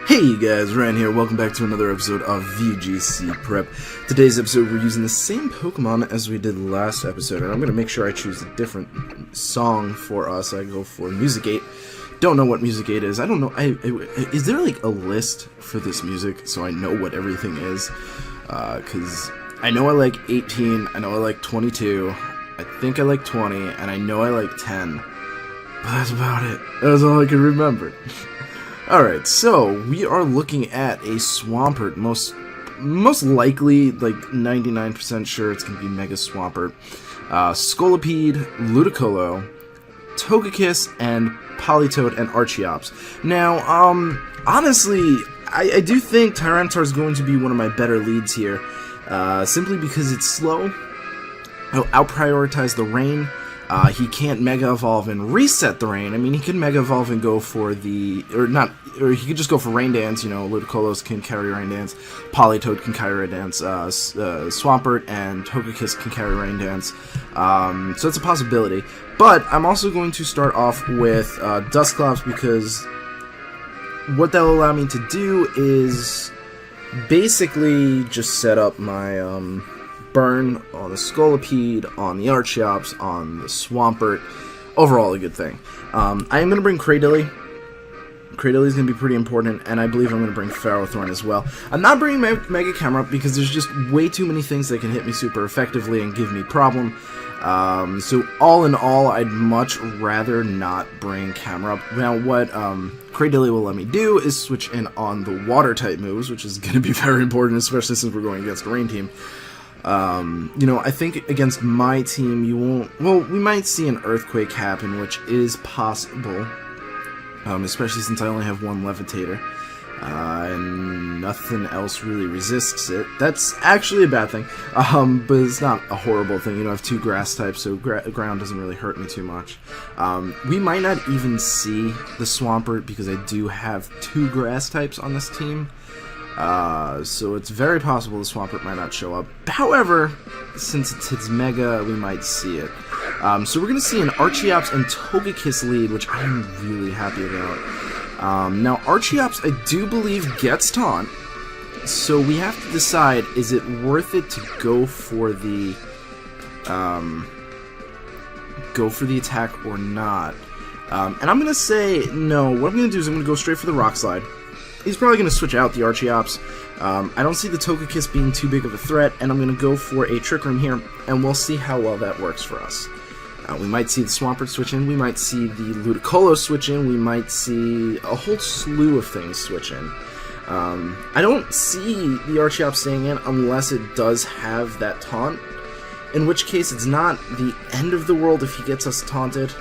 Hey guys, Ryan here, welcome back to another episode of VGC Prep. Today's episode we're using the same Pokemon as we did last episode, and I'm going to make sure I choose a different song for us. I go for Music 8. Don't know what Music 8 is. I don't know, is there like a list for this music so I know what everything is? Because I know I like 18, I know I like 22, I think I like 20, and I know I like 10. But that's about it. That's all I can remember. Alright, so we are looking at a Swampert. Most likely, like 99% sure it's going to be Mega Swampert. Scolipede, Ludicolo, Togekiss, and Politoed and Archeops. Now, honestly, I do think Tyranitar is going to be one of my better leads here. Simply because it's slow. I'll out-prioritize the Rain. He can't Mega Evolve and reset the Rain. I mean, he can Mega Evolve and go for the, or he could just go for Rain Dance. You know, Ludicolos can carry Rain Dance, Politoed can carry Rain Dance, Swampert and Togekiss can carry Rain Dance. So it's a possibility. But I'm also going to start off with Dusclops because what that will allow me to do is basically just set up my burn on the Scolipede, on the Archeops, on the Swampert. Overall, a good thing. I am going to bring Cradily. Cradily is going to be pretty important, and I believe I'm going to bring Ferrothorn as well. I'm not bringing Mega Camera because there's just way too many things that can hit me super effectively and give me problem. So all in all, I'd much rather not bring Camera up. Now, what Cradily will let me do is switch in on the Water-type moves, which is going to be very important, especially since we're going against a Rain team. You know, I think against my team you won't, well, we might see an Earthquake happen, which is possible, especially since I only have one Levitator, and nothing else really resists it. That's actually a bad thing, but it's not a horrible thing. You know, I have two Grass types, so ground doesn't really hurt me too much. We might not even see the Swampert because I do have two Grass types on this team. So it's very possible the Swampert might not show up. However, since it's his Mega, we might see it. So we're going to see an Archeops and Togekiss lead, which I'm really happy about. Now, Archeops, I do believe, gets Taunt. So we have to decide, is it worth it to go for the attack or not? And I'm going to say, no, what I'm going to do is I'm going to go straight for the Rock Slide. He's probably going to switch out the Archeops. I don't see the Togekiss being too big of a threat, and I'm going to go for a Trick Room here, and we'll see how well that works for us. We might see the Swampert switch in, we might see the Ludicolo switch in, we might see a whole slew of things switch in. I don't see the Archeops staying in unless it does have that taunt, in which case it's not the end of the world if he gets us taunted.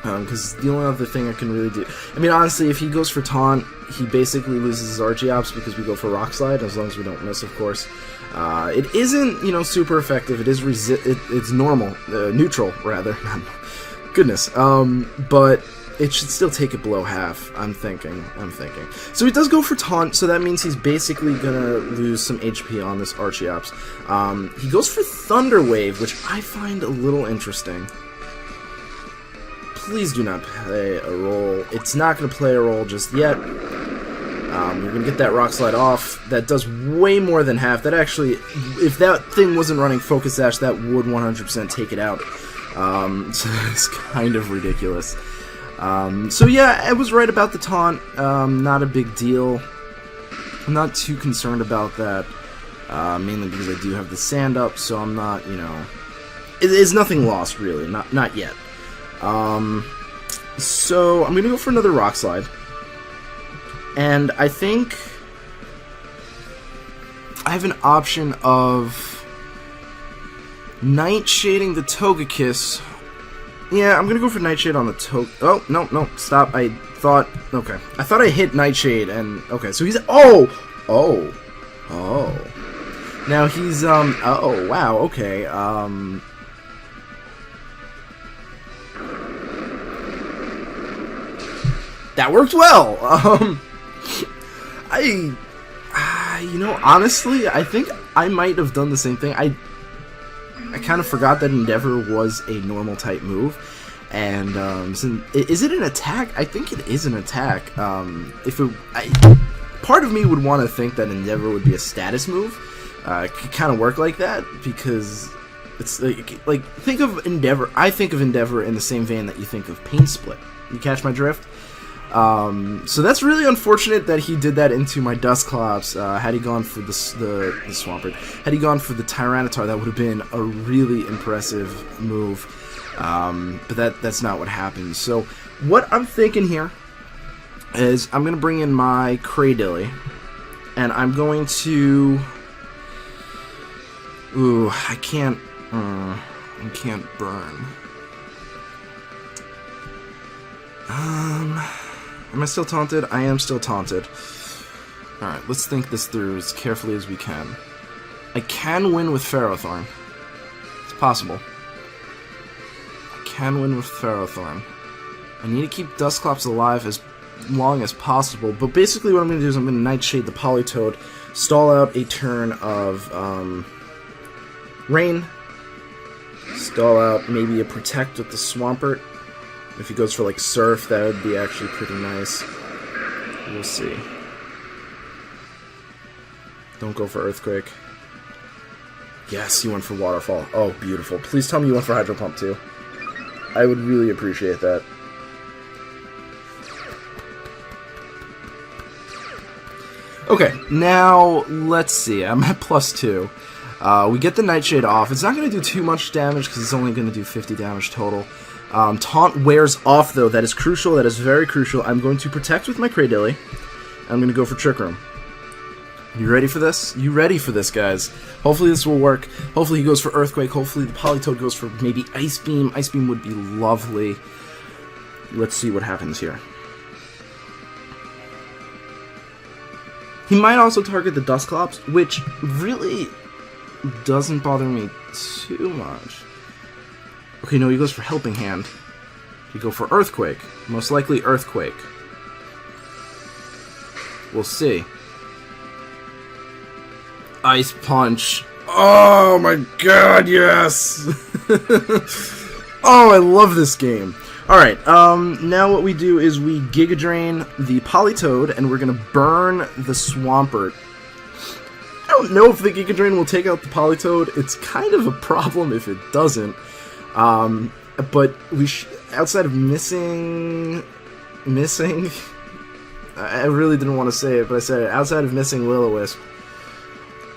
Because the only other thing I can really do... I mean, honestly, if he goes for Taunt, he basically loses his Archeops because we go for Rock Slide, as long as we don't miss, of course. It isn't, you know, super effective. It is it's normal. Neutral, rather. Goodness. But it should still take it below half, I'm thinking. So he does go for Taunt, so that means he's basically gonna lose some HP on this Archeops. He goes for Thunder Wave, which I find a little interesting. Please do not play a role. It's not going to play a role just yet. We're going to get that Rock Slide off. That does way more than half. That actually, if that thing wasn't running Focus Sash, that would 100% take it out. So it's kind of ridiculous. So yeah, I was right about the taunt. Not a big deal. I'm not too concerned about that. Mainly because I do have the Sand up, so I'm not, you know... It's nothing lost, really. Not yet. So I'm gonna go for another Rock Slide, and I think I have an option of Nightshading the Togekiss. Yeah, I'm gonna go for Nightshade on the Oh, no, stop. I thought I hit Nightshade, and okay, so he's oh. Now he's oh wow, okay, that worked well. You know, honestly, I think I might have done the same thing. I kind of forgot that Endeavor was a normal type move, And is it an attack? I think it is an attack. Part of me would want to think that Endeavor would be a status move. It could kind of work like that, because it's like think of Endeavor. I think of Endeavor in the same vein that you think of Pain Split. You catch my drift? So that's really unfortunate that he did that into my Dusclops. Had he gone for the Swampert, had he gone for the Tyranitar, that would have been a really impressive move. But that's not what happened. So what I'm thinking here is I'm going to bring in my Cradilly, and I'm going to... Ooh, I can't burn. Am I still taunted? I am still taunted. Alright, let's think this through as carefully as we can. I can win with Ferrothorn. It's possible. I can win with Ferrothorn. I need to keep Dusclops alive as long as possible, but basically what I'm going to do is I'm going to Nightshade the Politoed, stall out a turn of Rain, stall out maybe a Protect with the Swampert. If he goes for like Surf, that would be actually pretty nice. We'll see. Don't go for Earthquake. Yes, he went for Waterfall. Oh, beautiful. Please tell me you went for Hydro Pump too. I would really appreciate that. Okay, now let's see. I'm at +2. We get the Nightshade off. It's not going to do too much damage because it's only going to do 50 damage total. Taunt wears off, though. That is crucial. That is very crucial. I'm going to Protect with my Cradilly. I'm going to go for Trick Room. You ready for this? You ready for this, guys? Hopefully this will work. Hopefully he goes for Earthquake. Hopefully the Politoed goes for maybe Ice Beam. Ice Beam would be lovely. Let's see what happens here. He might also target the Dusclops, which really doesn't bother me too much. Okay, no, he goes for Helping Hand. You go for Earthquake. Most likely Earthquake. We'll see. Ice Punch. Oh my god, yes! Oh, I love this game. Alright, now what we do is we Giga Drain the Politoed, and we're gonna burn the Swampert. I don't know if the Giga Drain will take out the Politoed. It's kind of a problem if it doesn't. But we outside of missing, I really didn't want to say it, but I said it. Outside of missing Will-O-Wisp,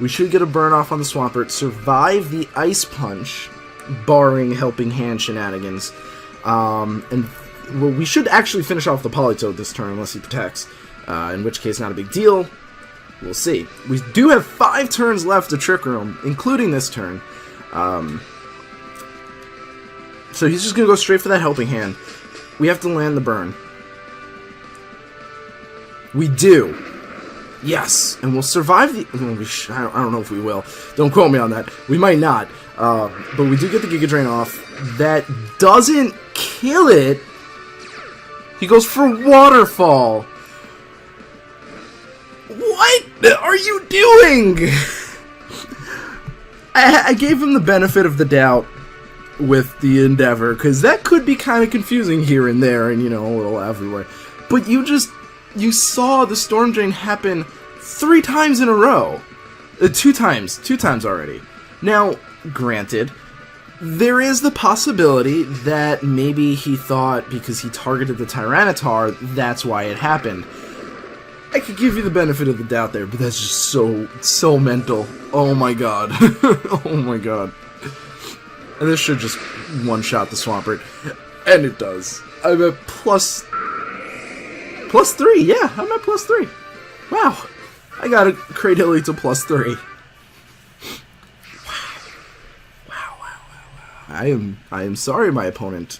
we should get a burn off on the Swampert, survive the Ice Punch, barring Helping Hand shenanigans, and well, we should actually finish off the Politoed this turn unless he protects, in which case not a big deal. We'll see. We do have 5 turns left to Trick Room, including this turn. So he's just going to go straight for that Helping Hand. We have to land the burn. We do. Yes, and we'll survive the... I don't know if we will. Don't quote me on that. We might not. But we do get the Giga Drain off. That doesn't kill it. He goes for Waterfall. What are you doing? I gave him the benefit of the doubt with the Endeavor, because that could be kind of confusing here and there, and, you know, a little everywhere. But you saw the Storm Drain happen 3 times in a row. 2 times already. Now, granted, there is the possibility that maybe he thought because he targeted the Tyranitar, that's why it happened. I could give you the benefit of the doubt there, but that's just so mental. Oh my god. Oh my god. And this should just one-shot the Swampert. And it does. I'm at +3, yeah, I'm at +3. Wow. I got a Cradilly to +3. Wow. I am sorry, my opponent.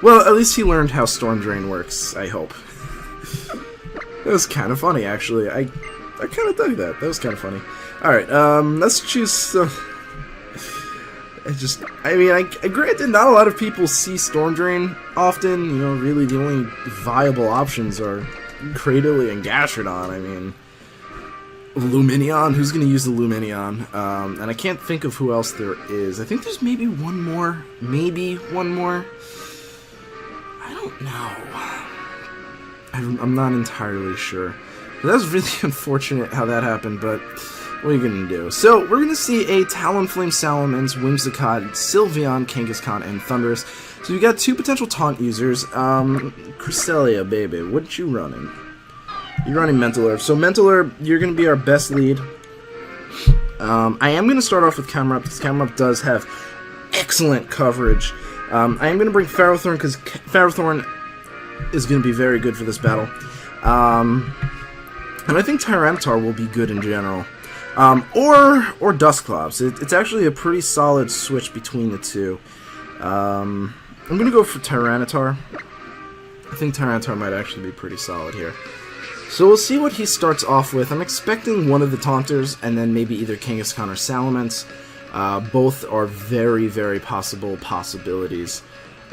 Well, at least he learned how Storm Drain works, I hope. That was kind of funny, actually. I kind of dug that. That was kind of funny. Alright, let's choose... granted, not a lot of people see Storm Drain often. You know, really the only viable options are Cradilly and Gastrodon. I mean, Lumineon, who's going to use the Lumineon? And I can't think of who else there is. I think there's maybe one more. don't know. I'm not entirely sure. But that was really unfortunate how that happened, but what are you going to do? So, we're going to see a Talonflame Salamence, Whimsicott, Sylveon, Kangaskhan, and Thundurus. So, you got two potential taunt users. Cresselia, baby, what you running? You're running Mental Herb. So, Mental Herb, you're going to be our best lead. I am going to start off with Camerupt, because Camerupt does have excellent coverage. I am going to bring Ferrothorn, because Ferrothorn is going to be very good for this battle. And I think Tyranitar will be good in general. Or Dusclops. It's actually a pretty solid switch between the two. I'm going to go for Tyranitar. I think Tyranitar might actually be pretty solid here. So we'll see what he starts off with. I'm expecting one of the Taunters, and then maybe either Kangaskhan or Salamence. Both are very, very possible possibilities.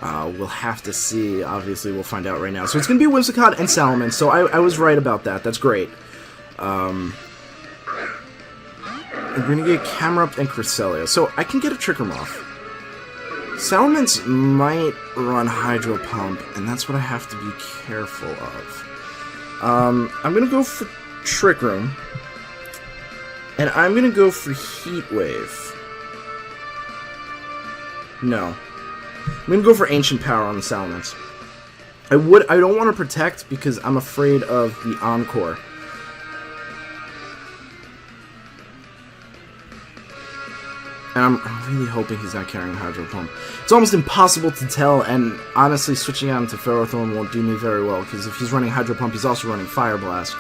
We'll have to see. Obviously, we'll find out right now. So it's going to be Whimsicott and Salamence. So I was right about that. That's great. We're going to get Camerupt and Cresselia. So I can get a Trick Room off. Salamence might run Hydro Pump, and that's what I have to be careful of. I'm going to go for Trick Room. And I'm going to go for Heat Wave. No. I'm going to go for Ancient Power on the Salamence. I don't want to Protect because I'm afraid of the Encore. And I'm really hoping he's not carrying Hydro Pump. It's almost impossible to tell, and honestly, switching out into Ferrothorn won't do me very well, because if he's running Hydro Pump, he's also running Fire Blast.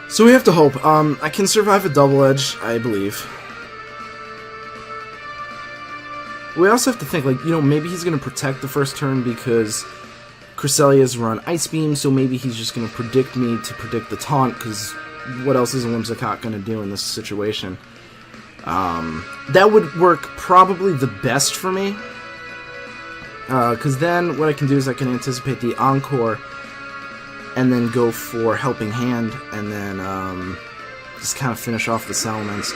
So we have to hope. I can survive a Double Edge, I believe. We also have to think, like, maybe he's going to Protect the first turn because Cresselia's run Ice Beam, so maybe he's just going to predict me to predict the Taunt, because what else is a Whimsicott going to do in this situation? That would work probably the best for me, because then what I can do is I can anticipate the Encore, and then go for Helping Hand, and then just kind of finish off the Salamence.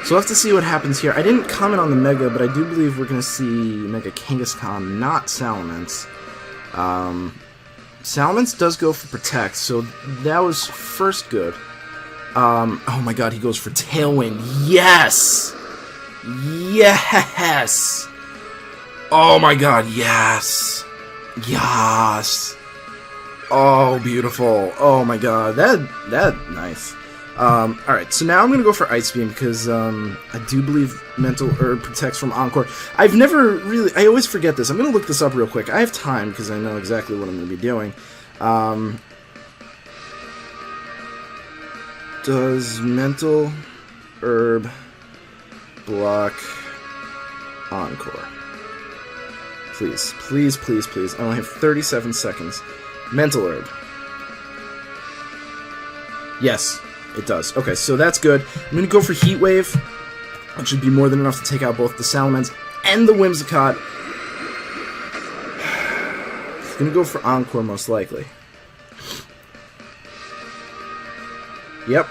So we'll have to see what happens here. I didn't comment on the Mega, but I do believe we're going to see Mega Kangaskhan, not Salamence. Salamence does go for Protect, so that was first good. Oh my god, he goes for Tailwind. Yes! Yes! Oh my god, yes! Yes! Oh, beautiful. Oh my god, that nice. Alright, so now I'm gonna go for Ice Beam because, I do believe Mental Herb protects from Encore. I've never really, I always forget this. I'm gonna look this up real quick. I have time because I know exactly what I'm gonna be doing. Does Mental Herb block Encore? Please, please, please, please. I only have 37 seconds. Mental Herb. Yes, it does. Okay, so that's good. I'm going to go for Heat Wave. That should be more than enough to take out both the Salamence and the Whimsicott. I'm going to go for Encore, most likely. Yep.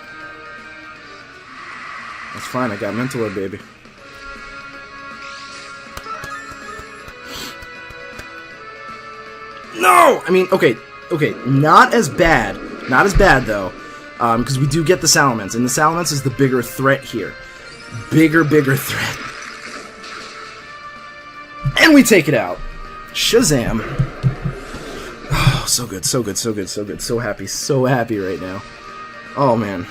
That's fine, I got Mental Herb, baby. No! I mean, okay, not as bad. Not as bad, though. Because we do get the Salamence, and the Salamence is the bigger threat here. Bigger threat. And we take it out. Shazam. Oh, so good, so good, so good, so good. So happy right now. Oh, man.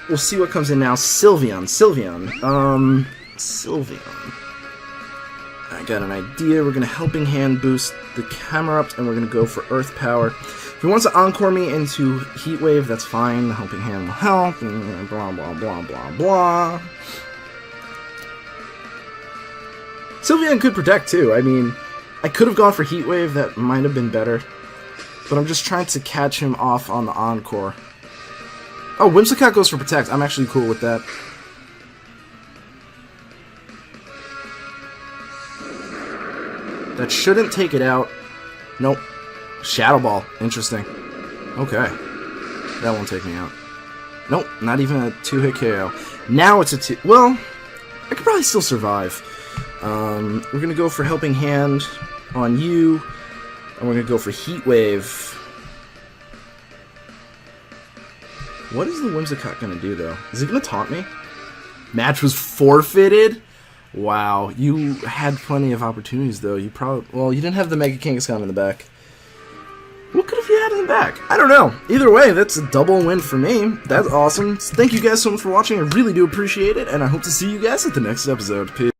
We'll see what comes in now. Sylveon. Sylveon. I got an idea. We're going to Helping Hand boost the Camerupt, and we're going to go for Earth Power. If he wants to Encore me into Heat Wave, that's fine. The Helping Hand will help. Blah, blah, blah, blah, blah. Sylveon could Protect, too. I mean, I could have gone for Heat Wave. That might have been better. But I'm just trying to catch him off on the Encore. Oh, Whimsicott goes for Protect. I'm actually cool with that. That shouldn't take it out. Nope. Shadow Ball. Interesting. Okay. That won't take me out. Nope. Not even a 2-hit KO. Now it's a 2... Well, I could probably still survive. We're going to go for Helping Hand on you. And we're going to go for Heat Wave. What is the Whimsicott going to do, though? Is he going to taunt me? Match was forfeited? Wow. You had plenty of opportunities, though. You probably... Well, you didn't have the Mega Kangaskhan in the back. What could have you had in the back? I don't know. Either way, that's a double win for me. That's awesome. Thank you guys so much for watching. I really do appreciate it, and I hope to see you guys at the next episode. Peace.